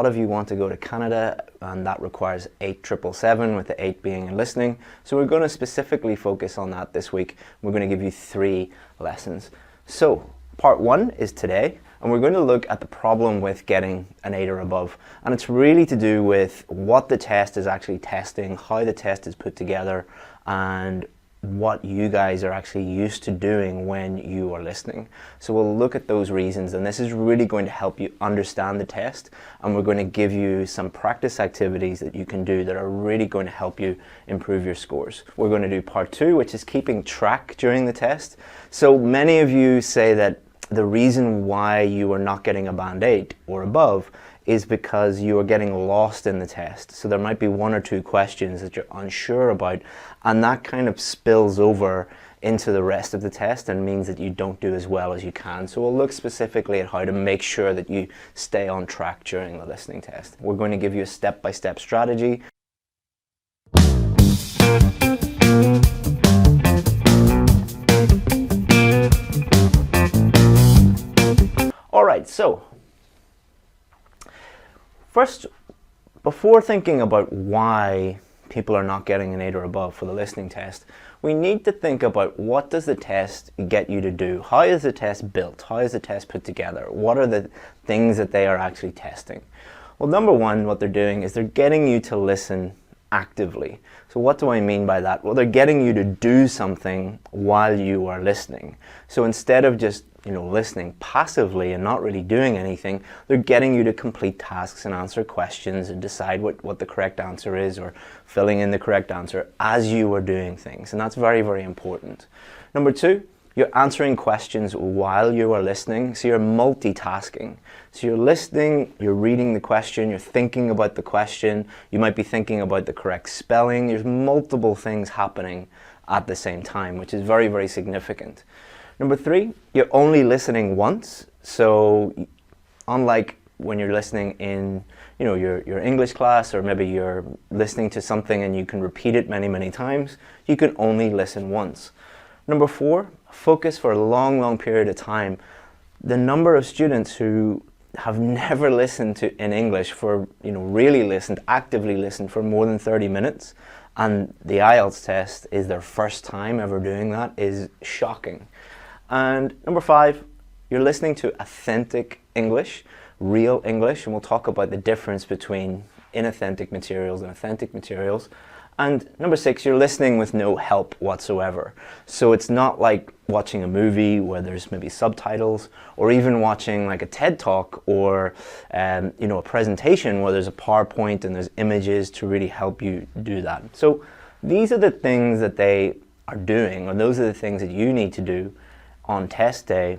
lot of you want to go to Canada, and that requires 8777, with the 8 being in listening. So we're going to specifically focus on that this week. We're going to give you 3 lessons. So part 1 is today, and we're going to look at the problem with getting an 8 or above. And it's really to do with what the test is actually testing, how the test is put together, and what you guys are actually used to doing when you are listening. So we'll look at those reasons, and this is really going to help you understand the test, and we're going to give you some practice activities that you can do that are really going to help you improve your scores. We're going to do part 2, which is keeping track during the test. So many of you say that the reason why you are not getting a band 8 or above is because you are getting lost in the test. So there might be 1 or 2 questions that you're unsure about, and that kind of spills over into the rest of the test and means that you don't do as well as you can. So we'll look specifically at how to make sure that you stay on track during the listening test. We're going to give you a step-by-step strategy. All right, so first, before thinking about why people are not getting an 8 or above for the listening test, we need to think about what does the test get you to do? How is the test built? How is the test put together? What are the things that they are actually testing? Well, number 1, what they're doing is they're getting you to listen actively. So what do I mean by that? Well, they're getting you to do something while you are listening. So instead of just listening passively and not really doing anything, they're getting you to complete tasks and answer questions and decide what the correct answer is, or filling in the correct answer as you are doing things. And that's very, very important. Number 2, you're answering questions while you are listening, so you're multitasking. So you're listening, you're reading the question, you're thinking about the question, you might be thinking about the correct spelling. There's multiple things happening at the same time, which is very, very significant. Number 3, you're only listening once. So unlike when you're listening in your English class, or maybe you're listening to something and you can repeat it many, many times, you can only listen once. Number 4, focus for a long, long period of time. The number of students who have never listened in English for, really listened, actively listened for more than 30 minutes, and the IELTS test is their first time ever doing that, is shocking. And number 5, you're listening to authentic English, real English, and we'll talk about the difference between inauthentic materials and authentic materials. And number 6, you're listening with no help whatsoever. So it's not like watching a movie where there's maybe subtitles, or even watching like a TED Talk, or a presentation where there's a PowerPoint and there's images to really help you do that. So these are the things that they are doing, or those are the things that you need to do on test day.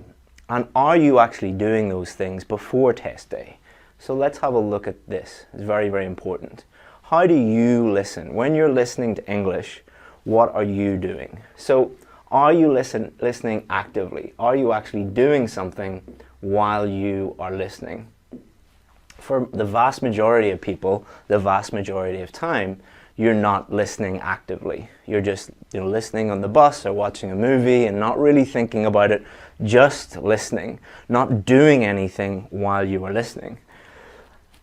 And are you actually doing those things before test day? So let's have a look at this. It's very, very important. How do you listen? When you're listening to English, what are you doing? So are you listening actively? Are you actually doing something while you are listening? For the vast majority of people, the vast majority of time, you're not listening actively. You're just listening on the bus or watching a movie and not really thinking about it, just listening, not doing anything while you are listening.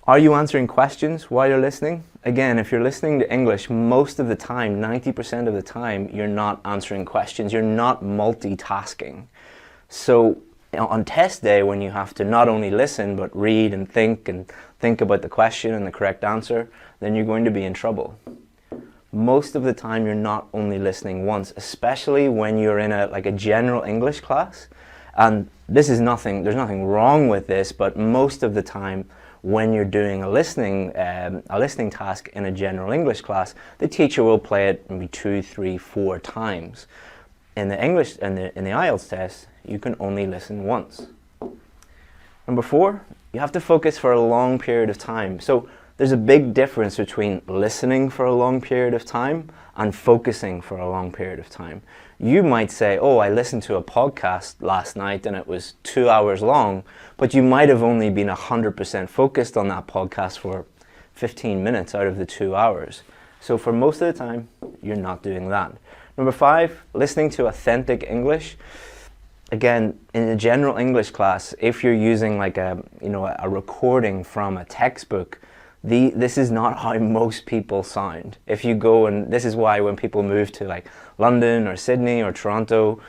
Are you answering questions while you're listening? Again, if you're listening to English, most of the time, 90% of the time, you're not answering questions. You're not multitasking. So on test day, when you have to not only listen, but read and think about the question and the correct answer, then you're going to be in trouble. Most of the time, you're not only listening once, especially when you're in a general English class. And there's nothing wrong with this, but most of the time, when you're doing a listening task in a general English class, the teacher will play it maybe 2, 3, 4 times. In the IELTS test, you can only listen once. Number 4, you have to focus for a long period of time. So there's a big difference between listening for a long period of time and focusing for a long period of time. You might say, oh, I listened to a podcast last night and it was 2 hours long, but you might have only been 100% focused on that podcast for 15 minutes out of the 2 hours. So for most of the time, you're not doing that. Number 5, listening to authentic English. again, in a general English class, if you're using like a recording from a textbook, this is not how most people sound. If you go, and this is why when people move to like London or Sydney or Toronto,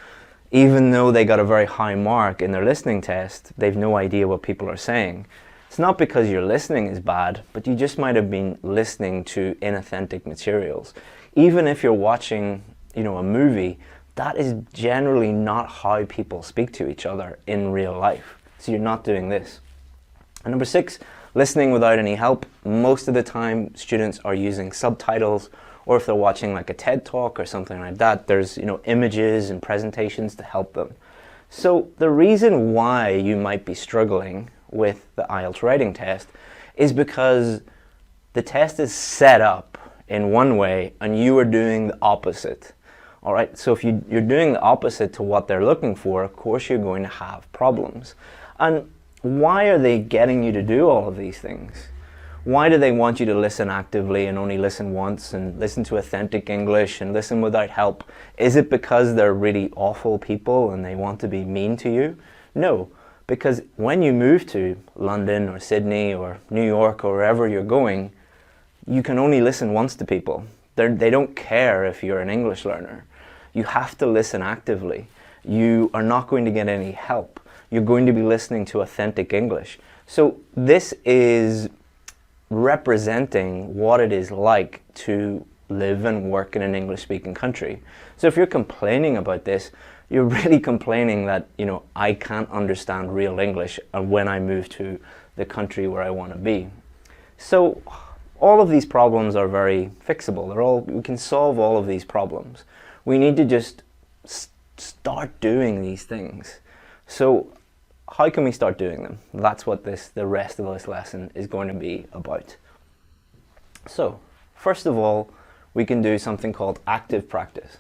even though they got a very high mark in their listening test, they've no idea what people are saying. It's not because your listening is bad, but you just might have been listening to inauthentic materials. Even if you're watching, a movie, that is generally not how people speak to each other in real life. So you're not doing this. And number 6, listening without any help. Most of the time, students are using subtitles, or if they're watching like a TED Talk or something like that, there's, images and presentations to help them. So the reason why you might be struggling with the IELTS writing test is because the test is set up in one way and you are doing the opposite. All right, so if you're doing the opposite to what they're looking for, of course you're going to have problems. And why are they getting you to do all of these things? Why do they want you to listen actively and only listen once and listen to authentic English and listen without help? Is it because they're really awful people and they want to be mean to you? No, because when you move to London or Sydney or New York or wherever you're going, you can only listen once to people. They don't care if you're an English learner. You have to listen actively. You are not going to get any help. You're going to be listening to authentic English. So this is representing what it is like to live and work in an English-speaking country. So if you're complaining about this, you're really complaining that, I can't understand real English when I move to the country where I want to be. So all of these problems are very fixable. We can solve all of these problems. We need to just start doing these things. So how can we start doing them? That's what the rest of this lesson is going to be about. So first of all, we can do something called active practice.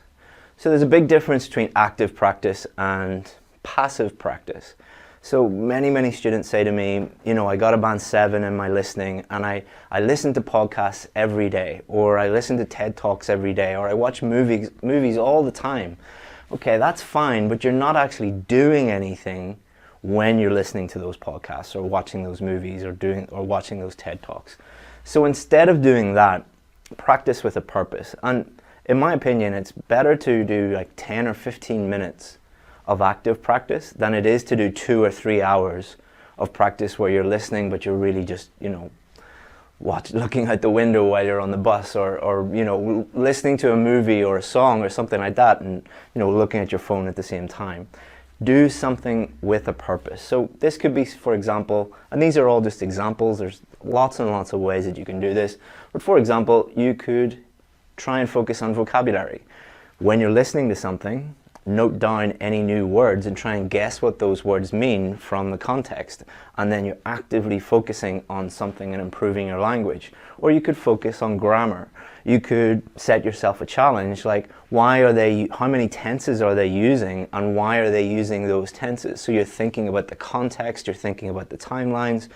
So there's a big difference between active practice and passive practice. So many students say to me, I got a band 7 in my listening and I listen to podcasts every day, or I listen to TED Talks every day, or I watch movies all the time. Okay, that's fine, but you're not actually doing anything when you're listening to those podcasts or watching those movies or watching those TED Talks. So instead of doing that, practice with a purpose. And in my opinion, it's better to do like 10 or 15 minutes of active practice than it is to do 2 or 3 hours of practice where you're listening, but you're really just, looking out the window while you're on the bus, or listening to a movie or a song or something like that, and, looking at your phone at the same time. Do something with a purpose. So this could be, for example, and these are all just examples, there's lots and lots of ways that you can do this, but for example, you could try and focus on vocabulary. When you're listening to something, note down any new words and try and guess what those words mean from the context, and then you're actively focusing on something and improving your language. Or you could focus on grammar. You could set yourself a challenge like, how many tenses are they using and why are they using those tenses? So you're thinking about the context, you're thinking about the timelines.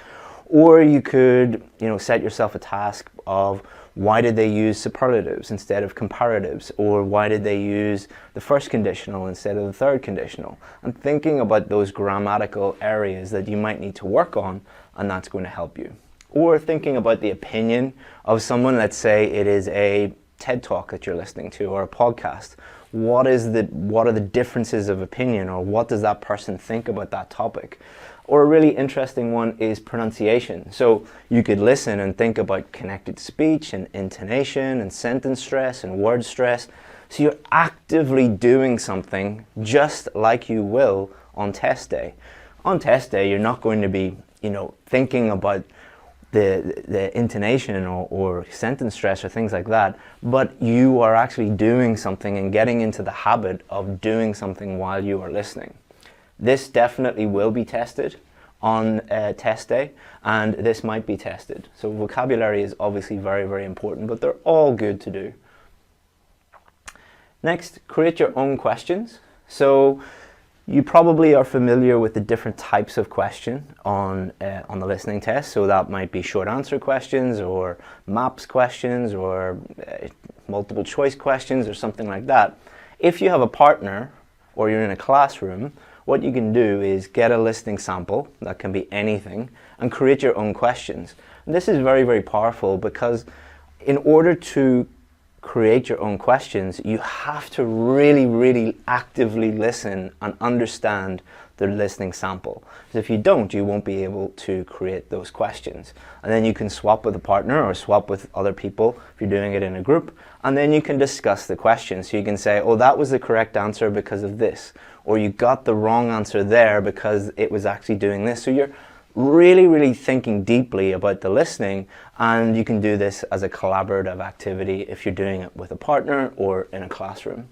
Or you could set yourself a task of, why did they use superlatives instead of comparatives? Or why did they use the first conditional instead of the third conditional? And thinking about those grammatical areas that you might need to work on, and that's going to help you. Or thinking about the opinion of someone. Let's say it is a TED Talk that you're listening to, or a podcast. What are the differences of opinion, or what does that person think about that topic? Or a really interesting one is pronunciation. So you could listen and think about connected speech and intonation and sentence stress and word stress. So you're actively doing something just like you will on test day. On test day, you're not going to be, thinking about the intonation or sentence stress or things like that, but you are actually doing something and getting into the habit of doing something while you are listening. This definitely will be tested on test day, and this might be tested. So vocabulary is obviously very, very important, but they're all good to do. Next, create your own questions. So you probably are familiar with the different types of question on the listening test. So that might be short answer questions, or maps questions, or multiple choice questions, or something like that. If you have a partner or you're in a classroom, what you can do is get a listening sample, that can be anything, and create your own questions. And this is very, very powerful because in order to create your own questions, you have to really, really actively listen and understand the listening sample. Because if you don't, you won't be able to create those questions. And then you can swap with a partner or swap with other people if you're doing it in a group, and then you can discuss the question. So you can say, oh, that was the correct answer because of this, or you got the wrong answer there because it was actually doing this. So you're really, really thinking deeply about the listening, and you can do this as a collaborative activity if you're doing it with a partner or in a classroom.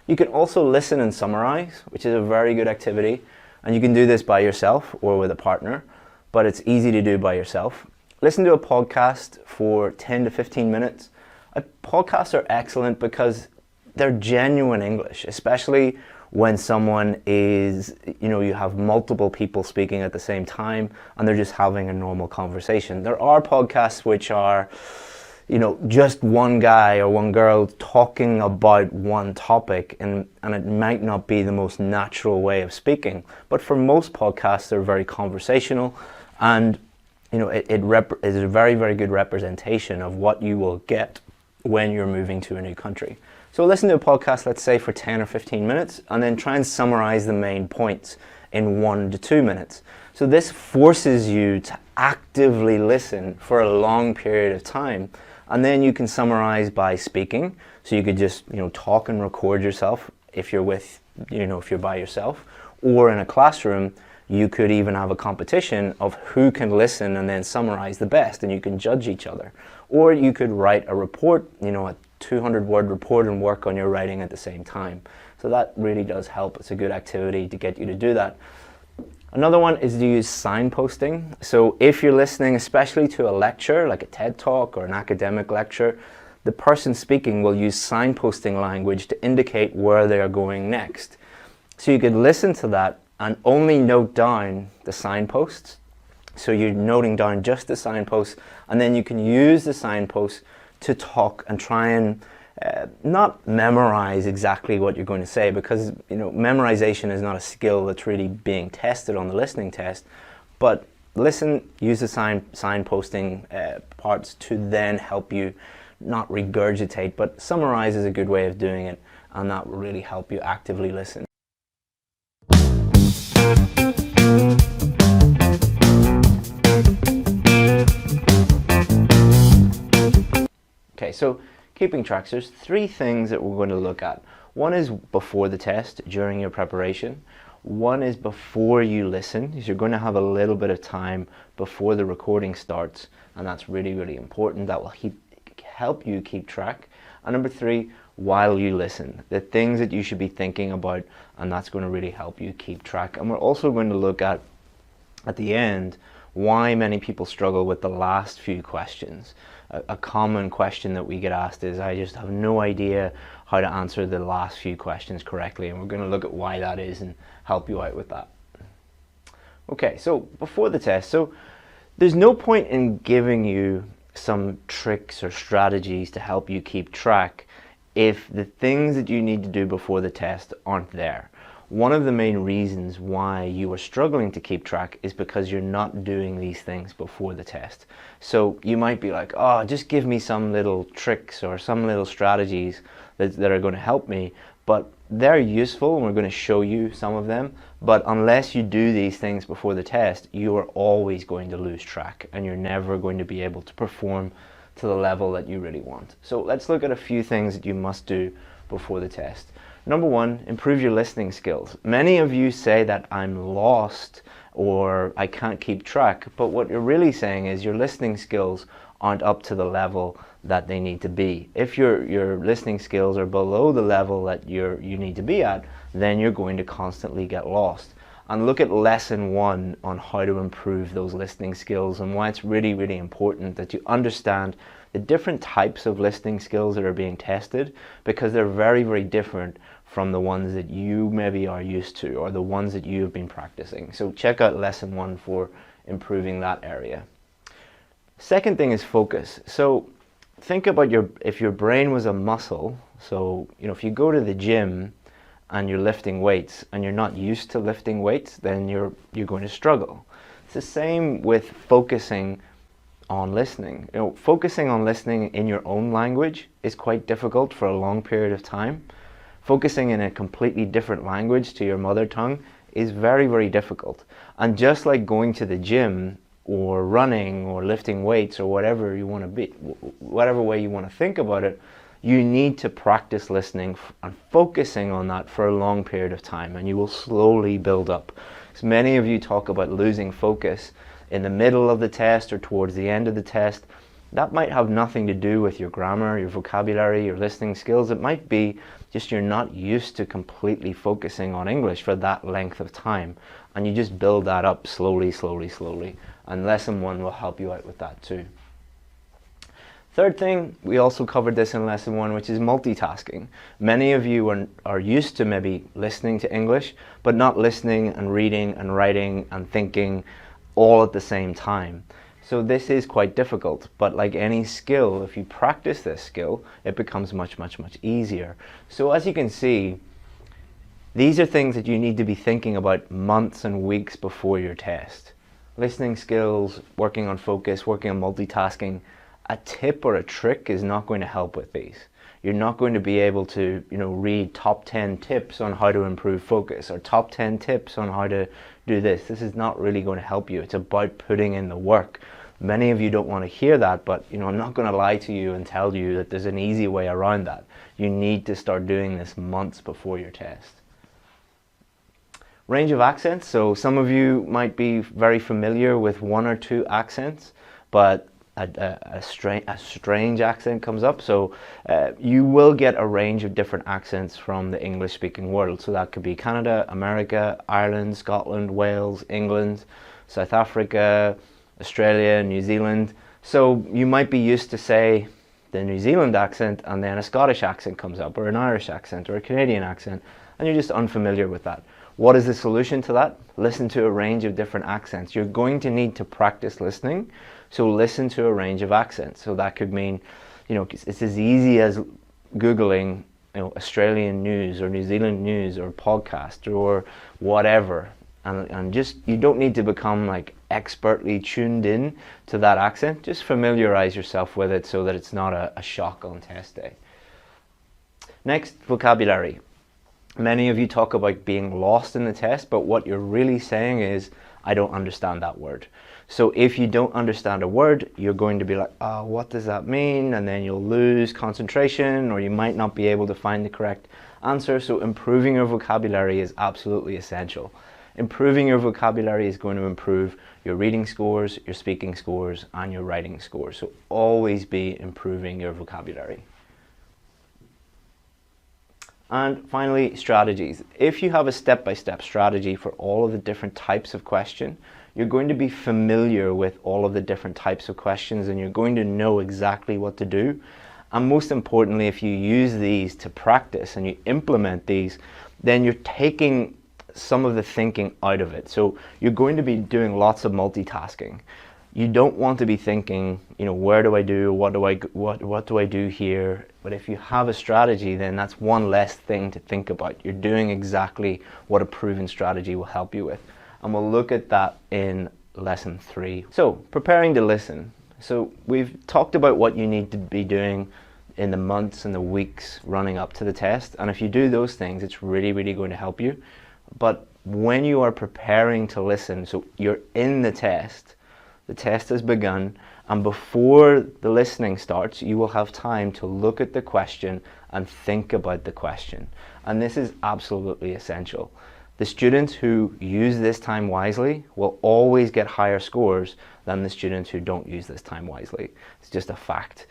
You can also listen and summarize, which is a very good activity, and you can do this by yourself or with a partner, but it's easy to do by yourself. Listen to a podcast for 10 to 15 minutes. Podcasts are excellent because they're genuine English, especially when someone is, you have multiple people speaking at the same time and they're just having a normal conversation. There are podcasts which are, just one guy or one girl talking about one topic, and it might not be the most natural way of speaking. But for most podcasts, they're very conversational, and it is a very, very good representation of what you will get when you're moving to a new country. So listen to a podcast, let's say for 10 or 15 minutes, and then try and summarize the main points in 1 to 2 minutes. So this forces you to actively listen for a long period of time, and then you can summarize by speaking. So you could just, talk and record yourself if you're if you're by yourself, or in a classroom, you could even have a competition of who can listen and then summarize the best, and you can judge each other. Or you could write a report, a 200-word report, and work on your writing at the same time. So that really does help. It's a good activity to get you to do that. Another one is to use signposting. So if you're listening, especially to a lecture, like a TED Talk or an academic lecture, the person speaking will use signposting language to indicate where they are going next. So you could listen to that and only note down the signposts. So you're noting down just the signposts, and then you can use the signposts to talk and try and not memorize exactly what you're going to say, because memorization is not a skill that's really being tested on the listening test. But listen, use the signposting parts to then help you not regurgitate, but summarize is a good way of doing it, and that will really help you actively listen. Okay, so keeping track, so there's 3 things that we're going to look at. One is before the test, during your preparation. One is before you listen, because you're going to have a little bit of time before the recording starts, and that's really, really important. That will help you keep track. And number 3, while you listen, the things that you should be thinking about, and that's going to really help you keep track. And we're also going to look at the end, why many people struggle with the last few questions. A common question that we get asked is, I just have no idea how to answer the last few questions correctly, and we're going to look at why that is and help you out with that. Okay, so before the test, so there's no point in giving you some tricks or strategies to help you keep track if the things that you need to do before the test aren't there. One of the main reasons why you are struggling to keep track is because you're not doing these things before the test. So you might be like, oh, just give me some little tricks or some little strategies that are going to help me. But they're useful, and we're going to show you some of them. But unless you do these things before the test, you are always going to lose track, and you're never going to be able to perform to the level that you really want. So let's look at a few things that you must do before the test. Number 1, improve your listening skills. Many of you say that I'm lost or I can't keep track, but what you're really saying is your listening skills aren't up to the level that they need to be. If your listening skills are below the level that you need to be at, then you're going to constantly get lost. And look at lesson 1 on how to improve those listening skills, and why it's really, really important that you understand the different types of listening skills that are being tested, because they're very, very different from the ones that you maybe are used to, or the ones that you have been practicing. So check out lesson 1 for improving that area. Second thing is focus. So think about if your brain was a muscle, so if you go to the gym and you're lifting weights and you're not used to lifting weights, then you're going to struggle. It's the same with focusing on listening. Focusing on listening in your own language is quite difficult for a long period of time. Focusing in a completely different language to your mother tongue is very, very difficult. And just like going to the gym or running or lifting weights or whatever you want to be, whatever way you want to think about it, you need to practice listening and focusing on that for a long period of time, and you will slowly build up. So many of you talk about losing focus in the middle of the test or towards the end of the test. That might have nothing to do with your grammar, your vocabulary, your listening skills. It might be just you're not used to completely focusing on English for that length of time, and you just build that up slowly, slowly, slowly, and lesson 1 will help you out with that too. Third thing, we also covered this in lesson 1, which is multitasking. Many of you are used to maybe listening to English, but not listening and reading and writing and thinking all at the same time. So this is quite difficult, but like any skill, if you practice this skill, it becomes much, much, much easier. So as you can see, these are things that you need to be thinking about months and weeks before your test. Listening skills, working on focus, working on multitasking. A tip or a trick is not going to help with these. You're not going to be able to, read top 10 tips on how to improve focus or top 10 tips on how to do this. This is not really going to help you. It's about putting in the work. Many of you don't want to hear that, but I'm not going to lie to you and tell you that there's an easy way around that. You need to start doing this months before your test. Range of accents. So some of you might be very familiar with 1 or 2 accents, but a strange accent comes up. So you will get a range of different accents from the English speaking world. So that could be Canada, America, Ireland, Scotland, Wales, England, South Africa, Australia, New Zealand. So you might be used to, say, the New Zealand accent, and then a Scottish accent comes up, or an Irish accent, or a Canadian accent, and you're just unfamiliar with that. What is the solution to that? Listen to a range of different accents. You're going to need to practice listening. So listen to a range of accents. So that could mean, it's as easy as Googling, Australian news or New Zealand news or podcast or whatever. And just, you don't need to become like expertly tuned in to that accent. Just familiarize yourself with it so that it's not a shock on test day. Next, vocabulary. Many of you talk about being lost in the test, but what you're really saying is, I don't understand that word. So if you don't understand a word, you're going to be like, oh, what does that mean? And then you'll lose concentration, or you might not be able to find the correct answer. So improving your vocabulary is absolutely essential. Improving your vocabulary is going to improve your reading scores, your speaking scores, and your writing scores. So always be improving your vocabulary. And finally, strategies. If you have a step-by-step strategy for all of the different types of question, you're going to be familiar with all of the different types of questions, and you're going to know exactly what to do. And most importantly, if you use these to practice and you implement these, then you're taking some of the thinking out of it. So you're going to be doing lots of multitasking. You don't want to be thinking, where do I do, what do I do here? But if you have a strategy, then that's one less thing to think about. You're doing exactly what a proven strategy will help you with. And we'll look at that in lesson 3. So preparing to listen. So we've talked about what you need to be doing in the months and the weeks running up to the test. And if you do those things, it's really, really going to help you. But when you are preparing to listen, so you're in the test has begun, and before the listening starts, you will have time to look at the question and think about the question. And this is absolutely essential. The students who use this time wisely will always get higher scores than the students who don't use this time wisely. It's just a fact.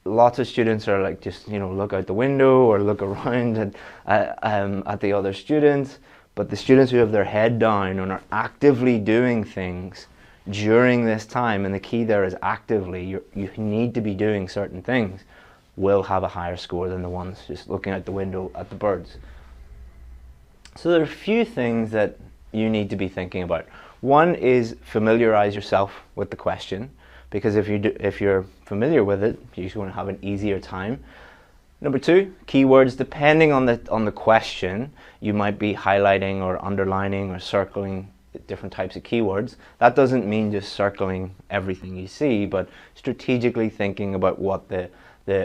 Lots of students are like, just look out the window or look around at the other students, but the students who have their head down and are actively doing things during this time, and the key there is actively, you need to be doing certain things, will have a higher score than the ones just looking out the window at the birds. So there are a few things that you need to be thinking about. One is familiarize yourself with the question, because if you're familiar with it, you're going to have an easier time. Number 2, keywords. Depending on the question, you might be highlighting or underlining or circling different types of keywords. That doesn't mean just circling everything you see, but strategically thinking about what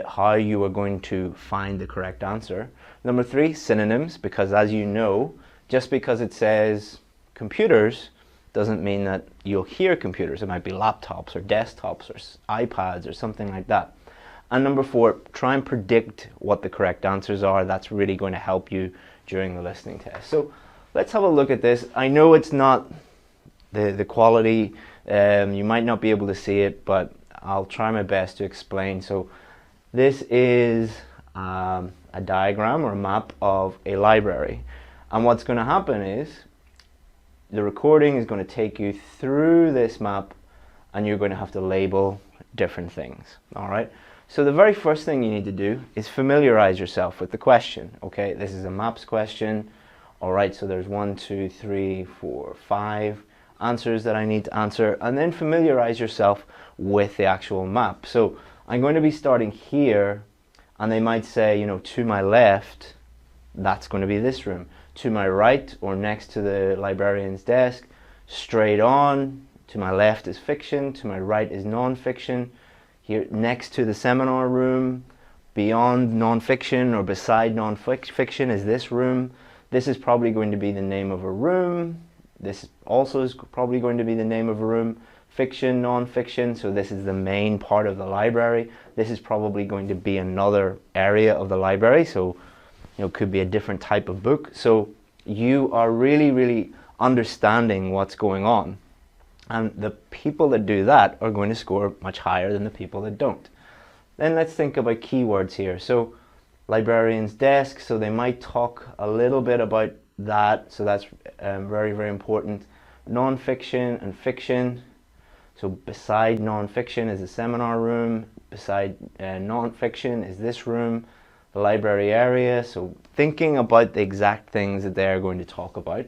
how you are going to find the correct answer. Number 3, synonyms, because as you know, just because it says computers doesn't mean that you'll hear computers. It might be laptops or desktops or iPads or something like that. And number 4, try and predict what the correct answers are. That's really going to help you during the listening test. So let's have a look at this. I know it's not the quality, you might not be able to see it, but I'll try my best to explain. So this is a diagram or a map of a library. And what's going to happen is the recording is going to take you through this map and you're going to have to label different things. All right. So the very first thing you need to do is familiarize yourself with the question. Okay, this is a maps question. All right, so there's 1, 2, 3, 4, 5 answers that I need to answer, and then familiarize yourself with the actual map. So I'm going to be starting here, and they might say, you know, to my left, that's going to be this room. To my right, or next to the librarian's desk, straight on, to my left is fiction, to my right is non-fiction. Here next to the seminar room, beyond non-fiction or beside non-fiction is this room. This is probably going to be the name of a room. This also is probably going to be the name of a room. Fiction, non-fiction, so this is the main part of the library. This is probably going to be another area of the library, so you know, could be a different type of book. So you are really understanding what's going on. And the people that do that are going to score much higher than the people that don't. Then let's think about keywords here. So librarian's desk, so they might talk a little bit about that. So that's very important. Non-fiction and fiction. So beside non-fiction is the seminar room. Beside non-fiction is this room, the library area. So thinking about the exact things that they're going to talk about.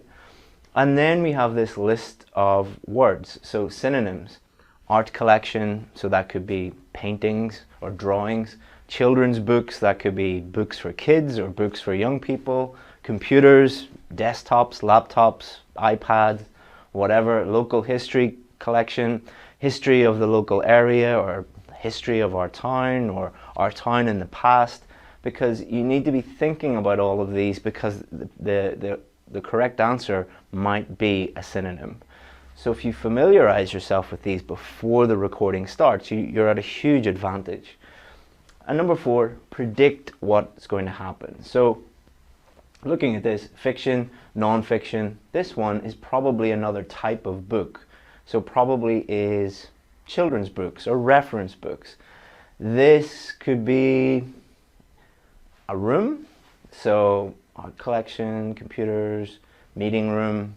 And then we have this list of words, so synonyms, art collection, so that could be paintings or drawings, children's books, that could be books for kids or books for young people, computers, desktops, laptops, iPads, whatever, local history collection, history of the local area or history of our town or our town in the past, because you need to be thinking about all of these because the correct answer might be a synonym. So if you familiarize yourself with these before the recording starts, you're at a huge advantage. And number 4, predict what's going to happen. So looking at this, fiction, non-fiction, this one is probably another type of book. So probably is children's books or reference books. This could be a room, so art collection, computers, meeting room,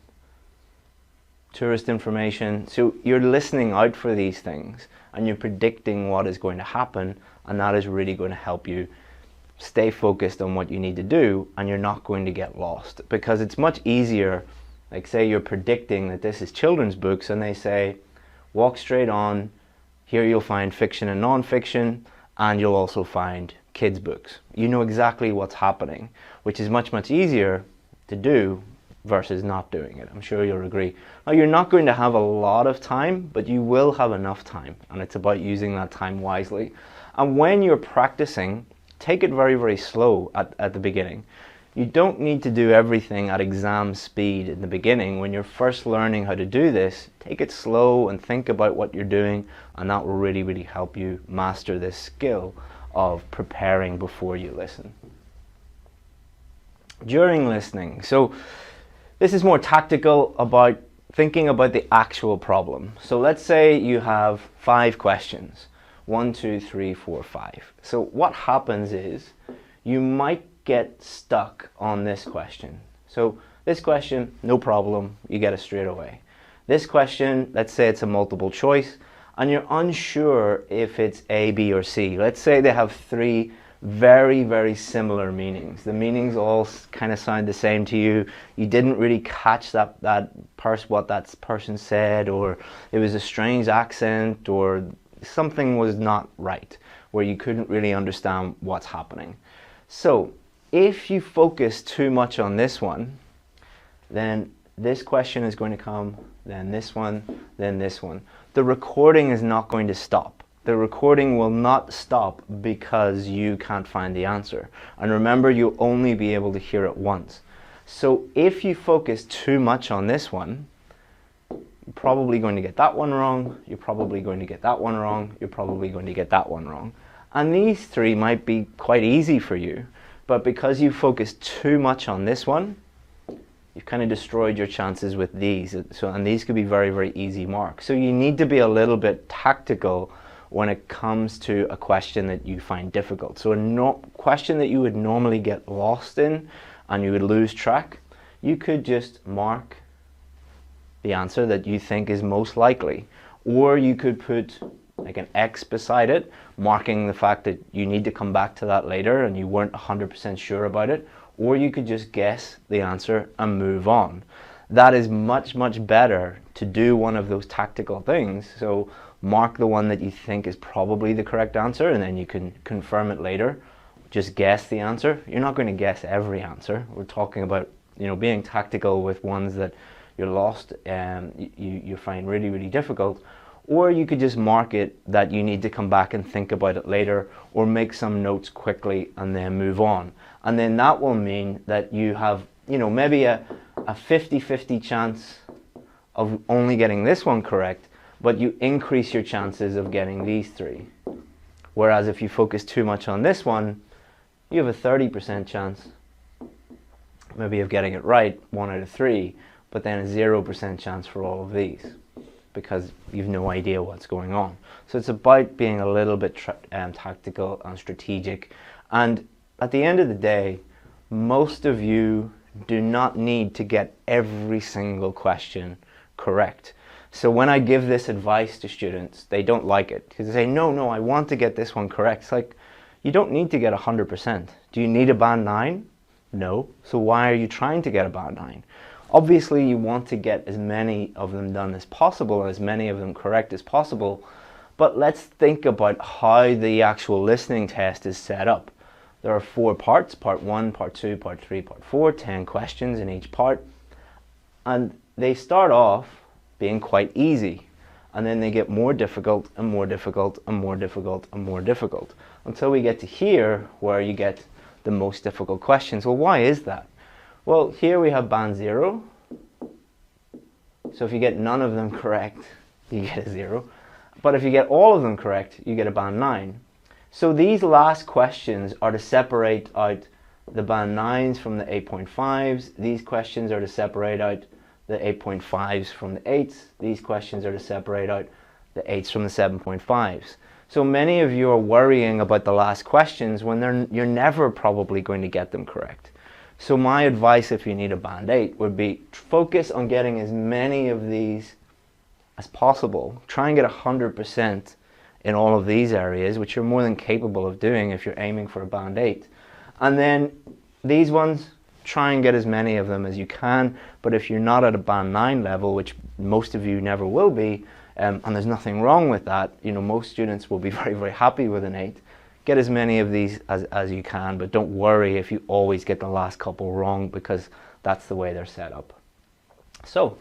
tourist information. So you're listening out for these things and you're predicting what is going to happen, and that is really going to help you stay focused on what you need to do, and you're not going to get lost, because it's much easier, like say you're predicting that this is children's books and they say walk straight on, here you'll find fiction and non-fiction, and you'll also find kids books. You know exactly what's happening, which is much easier to do versus not doing it. I'm sure you'll agree. Now, you're not going to have a lot of time, but you will have enough time, and it's about using that time wisely. And when you're practicing, take it very slow at the beginning. You don't need to do everything at exam speed in the beginning. When you're first learning how to do this, take it slow and think about what you're doing, and that will really help you master this skill of preparing before you listen. During listening, so this is more tactical, about thinking about the actual problem. So let's say you have 5 questions, 1, 2, 3, 4, 5. So what happens is you might get stuck on this question. So this question, no problem, you get it straight away. This question, let's say it's a multiple choice, and you're unsure if it's A, B, or C. Let's say they have 3 very similar meanings. The meanings all kind of sound the same to you. You didn't really catch what that person said, or it was a strange accent, or something was not right, where you couldn't really understand what's happening. So if you focus too much on this one, then this question is going to come, then this one, then this one. The recording is not going to stop. The recording will not stop because you can't find the answer. And remember, you'll only be able to hear it once. So if you focus too much on this one, you're probably going to get that one wrong, you're probably going to get that one wrong, you're probably going to get that one wrong. And these three might be quite easy for you, but because you focus too much on this one, you've kind of destroyed your chances with these. And these could be very, very easy marks. So you need to be a little bit tactical when it comes to a question that you find difficult. So a question that you would normally get lost in and you would lose track, you could just mark the answer that you think is most likely. Or you could put like an X beside it, marking the fact that you need to come back to that later and you weren't 100% sure about it. Or you could just guess the answer and move on. That is much, much better to do one of those tactical things. So mark the one that you think is probably the correct answer and then you can confirm it later. Just guess the answer. You're not going to guess every answer. We're talking about, being tactical with ones that you're lost and you find really, really difficult. Or you could just mark it that you need to come back and think about it later, or make some notes quickly and then move on. And then that will mean that you have, maybe a 50-50 chance of only getting this one correct, but you increase your chances of getting these three. Whereas if you focus too much on this one, you have a 30% chance maybe of getting it right, 1 out of 3, but then a 0% chance for all of these, because you've no idea what's going on. So it's about being a little bit tactical and strategic. And at the end of the day, most of you do not need to get every single question correct. So when I give this advice to students, they don't like it because they say, no, I want to get this one correct. It's like, you don't need to get 100%. Do you need a band 9? No. So why are you trying to get a band 9? Obviously, you want to get as many of them done as possible and as many of them correct as possible. But let's think about how the actual listening test is set up. There are 4 parts, part 1, part 2, part 3, part 4, 10 questions in each part. And they start off being quite easy. And then they get more difficult and more difficult and more difficult and more difficult. Until we get to here, where you get the most difficult questions. Well, why is that? Well, here we have band 0. So if you get none of them correct, you get a 0. But if you get all of them correct, you get a band 9. So these last questions are to separate out the band 9s from the 8.5s. These questions are to separate out the 8.5s from the 8s. These questions are to separate out the 8s from the 7.5s. So many of you are worrying about the last questions when you're never probably going to get them correct. So my advice, if you need a band 8, would be focus on getting as many of these as possible. Try and get 100% in all of these areas, which you're more than capable of doing if you're aiming for a band 8. And then these ones, try and get as many of them as you can. But if you're not at a band 9 level, which most of you never will be, and there's nothing wrong with that, most students will be very, very happy with an 8. Get as many of these as you can, but don't worry if you always get the last couple wrong, because that's the way they're set up. So,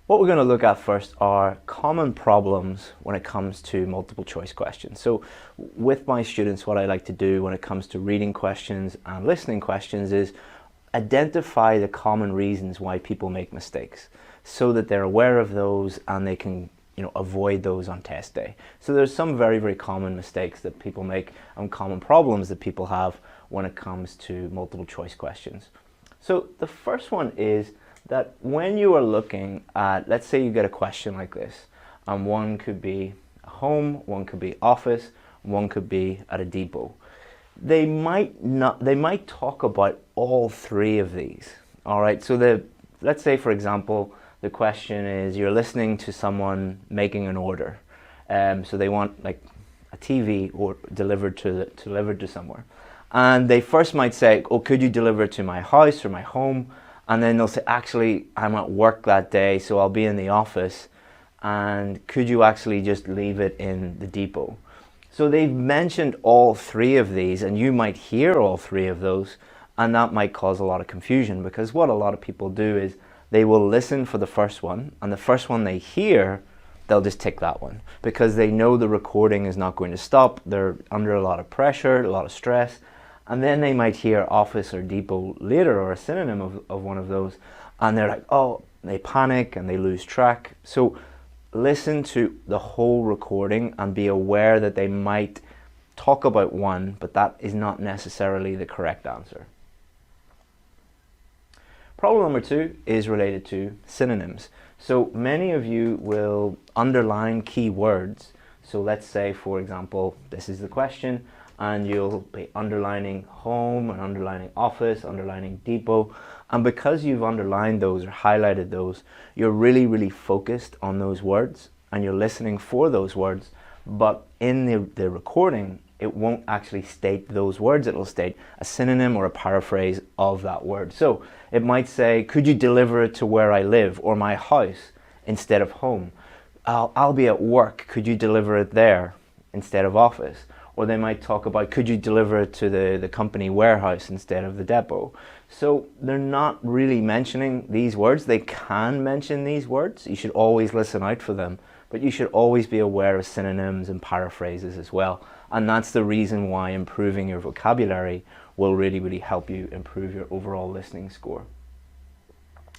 what we're going to look at first are common problems when it comes to multiple choice questions. So with my students, what I like to do when it comes to reading questions and listening questions is identify the common reasons why people make mistakes so that they're aware of those and they can avoid those on test day. So there's some very, very common mistakes that people make and common problems that people have when it comes to multiple choice questions. So the first one is that when you are looking at, let's say you get a question like this, and one could be a home, one could be office, one could be at a depot. They might talk about all 3 of these. All right, so let's say, for example, the question is you're listening to someone making an order. So they want like a TV or delivered to somewhere. And they first might say, oh, could you deliver it to my house or my home? And then they'll say, actually, I'm at work that day, so I'll be in the office. And could you actually just leave it in the depot? So they've mentioned all three of these, and you might hear all three of those, and that might cause a lot of confusion, because what a lot of people do is they will listen for the first one, and the first one they hear, they'll just tick that one, because they know the recording is not going to stop. They're under a lot of pressure, a lot of stress. And then they might hear office or depot later, or a synonym of one of those, and they're like, oh, they panic and they lose track. So listen to the whole recording and be aware that they might talk about one, but that is not necessarily the correct answer. Problem number 2 is related to synonyms. So many of you will underline key words. So let's say, for example, this is the question, and you'll be underlining home and underlining office, underlining depot. And because you've underlined those or highlighted those, you're really, really focused on those words and you're listening for those words. But in the recording, it won't actually state those words. It'll state a synonym or a paraphrase of that word. So it might say, could you deliver it to where I live, or my house, instead of home? I'll be at work. Could you deliver it there instead of office? Or they might talk about, could you deliver it to the company warehouse instead of the depot? So they're not really mentioning these words. They can mention these words. You should always listen out for them, but you should always be aware of synonyms and paraphrases as well. And that's the reason why improving your vocabulary will really, really help you improve your overall listening score.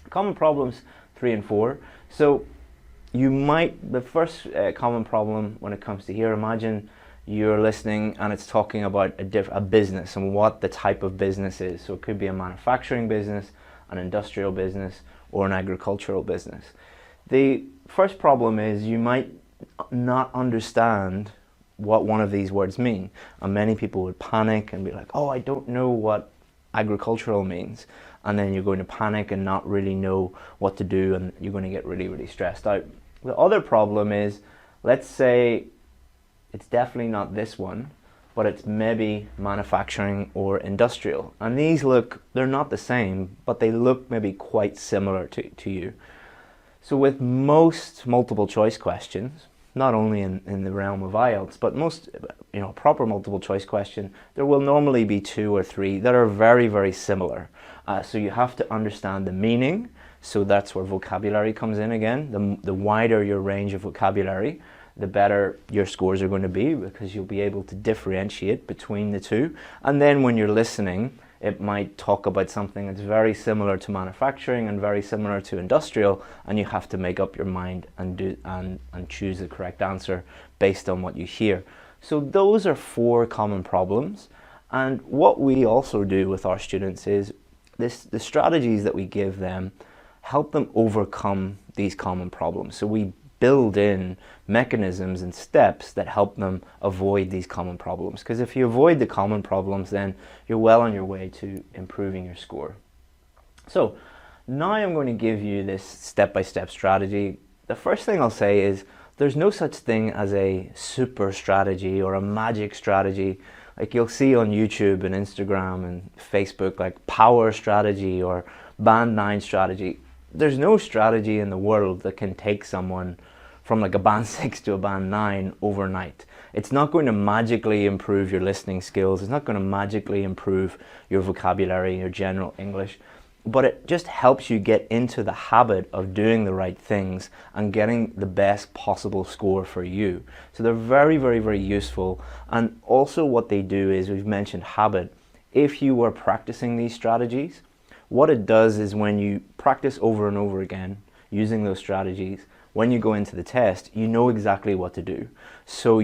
Common problems 3 and 4. So you might, the first common problem when it comes to here, imagine you're listening and it's talking about a business and what the type of business is. So it could be a manufacturing business, an industrial business, or an agricultural business. The first problem is you might not understand what one of these words mean, and many people would panic and be like, oh, I don't know what agricultural means, and then you're going to panic and not really know what to do, and you're going to get really, really stressed out. The other problem is, let's say it's definitely not this one, but it's maybe manufacturing or industrial, and these they're not the same, but they look maybe quite similar to you. So with most multiple choice questions, not only in the realm of IELTS, but most proper multiple choice question, there will normally be 2 or 3 that are very, very similar. So you have to understand the meaning. So that's where vocabulary comes in again. The wider your range of vocabulary, the better your scores are going to be, because you'll be able to differentiate between the two. And then when you're listening, it might talk about something that's very similar to manufacturing and very similar to industrial, and you have to make up your mind and choose the correct answer based on what you hear. So those are 4 common problems. And what we also do with our students is the strategies that we give them help them overcome these common problems. So we build in mechanisms and steps that help them avoid these common problems. Because if you avoid the common problems, then you're well on your way to improving your score. So now I'm going to give you this step-by-step strategy. The first thing I'll say is there's no such thing as a super strategy or a magic strategy. Like you'll see on YouTube and Instagram and Facebook, like power strategy or band 9 strategy. There's no strategy in the world that can take someone from like a band 6 to a band 9 overnight. It's not going to magically improve your listening skills. It's not going to magically improve your vocabulary, your general English, but it just helps you get into the habit of doing the right things and getting the best possible score for you. So they're very, very, very useful. And also what they do is, we've mentioned habit. If you were practicing these strategies, what it does is when you practice over and over again using those strategies, when you go into the test, you know exactly what to do. So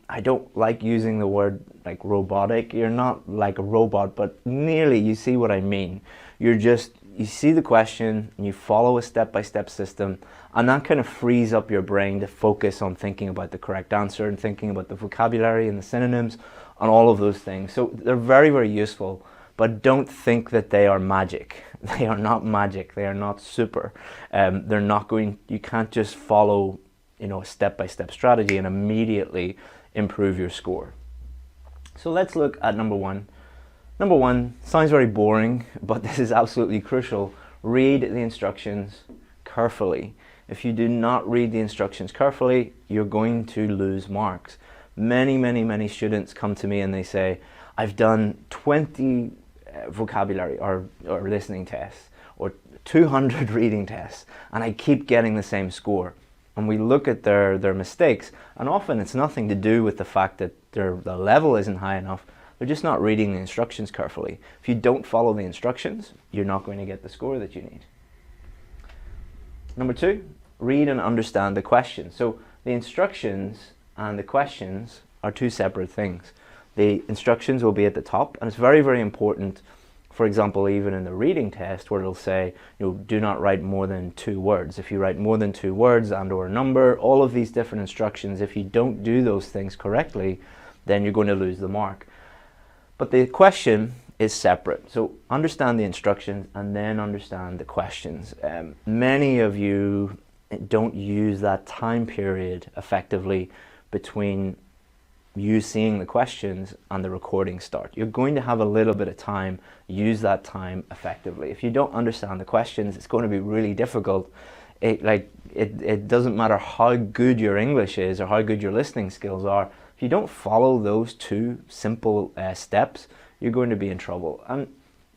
I don't like using the word like robotic. You're not like a robot, but nearly, you see what I mean. You see the question and you follow a step-by-step system, and that kind of frees up your brain to focus on thinking about the correct answer and thinking about the vocabulary and the synonyms and all of those things. So they're very, very useful. But don't think that they are magic. They are not magic. They are not super. You can't just follow, a step-by-step strategy and immediately improve your score. So let's look at number 1. Number 1 sounds very boring, but this is absolutely crucial. Read the instructions carefully. If you do not read the instructions carefully, you're going to lose marks. Many students come to me and they say, I've done 20 vocabulary or listening tests or 200 reading tests and I keep getting the same score. And we look at their mistakes, and often it's nothing to do with the fact that the level isn't high enough. They're just not reading the instructions carefully. If you don't follow the instructions, you're not going to get the score that you need. Number 2, read and understand the question. So the instructions and the questions are two separate things. The instructions will be at the top, and it's very important. For example, even in the reading test where it'll say, do not write more than 2 words. If you write more than 2 words and or a number, all of these different instructions, if you don't do those things correctly, then you're going to lose the mark. But the question is separate. So understand the instructions and then understand the questions. Many of you don't use that time period effectively between you seeing the questions and the recording start. You're going to have a little bit of time. Use that time effectively. If you don't understand the questions, it's going to be really difficult. It doesn't matter how good your English is or how good your listening skills are. If you don't follow those 2 simple steps, you're going to be in trouble. And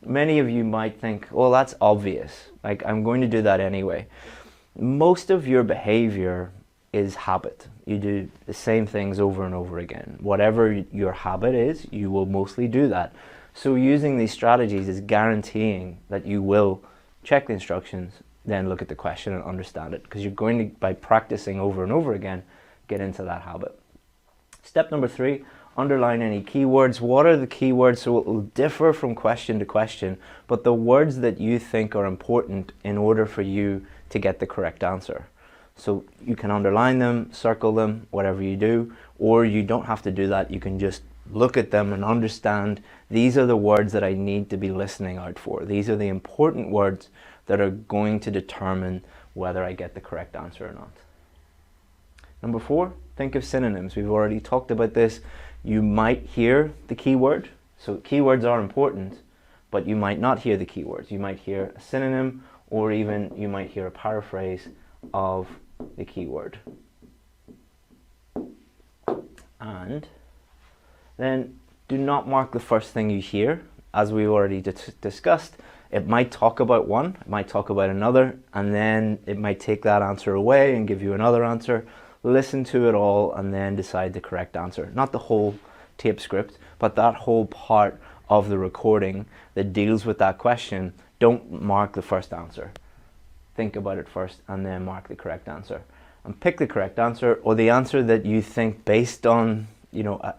many of you might think, well, that's obvious. Like, I'm going to do that anyway. Most of your behavior is habit. You do the same things over and over again. Whatever your habit is, you will mostly do that. So using these strategies is guaranteeing that you will check the instructions, then look at the question and understand it, because you're going to, by practicing over and over again, get into that habit. Step number 3, underline any keywords. What are the keywords? So it will differ from question to question, but the words that you think are important in order for you to get the correct answer. So you can underline them, circle them, whatever you do, or you don't have to do that. You can just look at them and understand these are the words that I need to be listening out for. These are the important words that are going to determine whether I get the correct answer or not. Number 4, think of synonyms. We've already talked about this. You might hear the keyword. So keywords are important, but you might not hear the keywords. You might hear a synonym, or even you might hear a paraphrase of the keyword. And then do not mark the first thing you hear. As we already discussed, it might talk about one, it might talk about another, and then it might take that answer away and give you another answer. Listen to it all and then decide the correct answer. Not the whole tape script, but that whole part of the recording that deals with that question. Don't mark the first answer. Think about it first and then mark the correct answer. And pick the correct answer, or the answer that you think based on,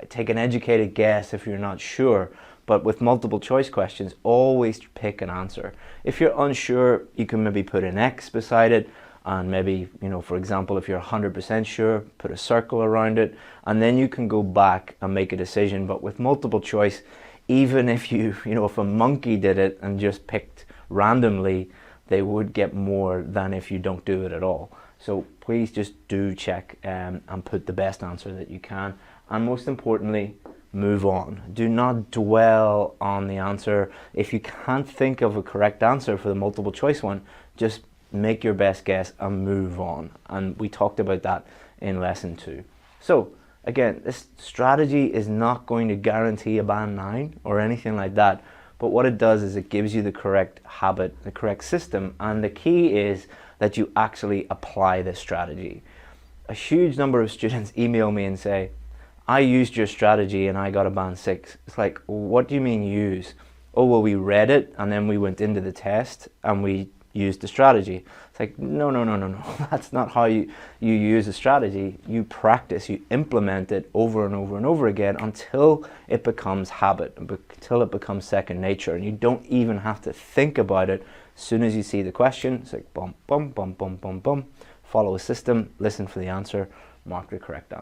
take an educated guess if you're not sure. But with multiple choice questions, always pick an answer. If you're unsure, you can maybe put an X beside it, and maybe, for example, if you're 100% sure, put a circle around it, and then you can go back and make a decision. But with multiple choice, even if if a monkey did it and just picked randomly, they would get more than if you don't do it at all. So please just do check and put the best answer that you can. And most importantly, move on. Do not dwell on the answer. If you can't think of a correct answer for the multiple choice one, just make your best guess and move on. And we talked about that in lesson 2. So again, this strategy is not going to guarantee a band 9 or anything like that. But what it does is it gives you the correct habit, the correct system. And the key is that you actually apply this strategy. A huge number of students email me and say, I used your strategy and I got a band 6. It's like, what do you mean use? Oh, well, we read it and then we went into the test and we used the strategy. It's like, no. That's not how you use a strategy. You practice, you implement it over and over and over again until it becomes habit, until it becomes second nature. And you don't even have to think about it. As soon as you see the question, it's like bum, bum, bum, bum, bum, bum. Follow a system, listen for the answer, mark the correct answer.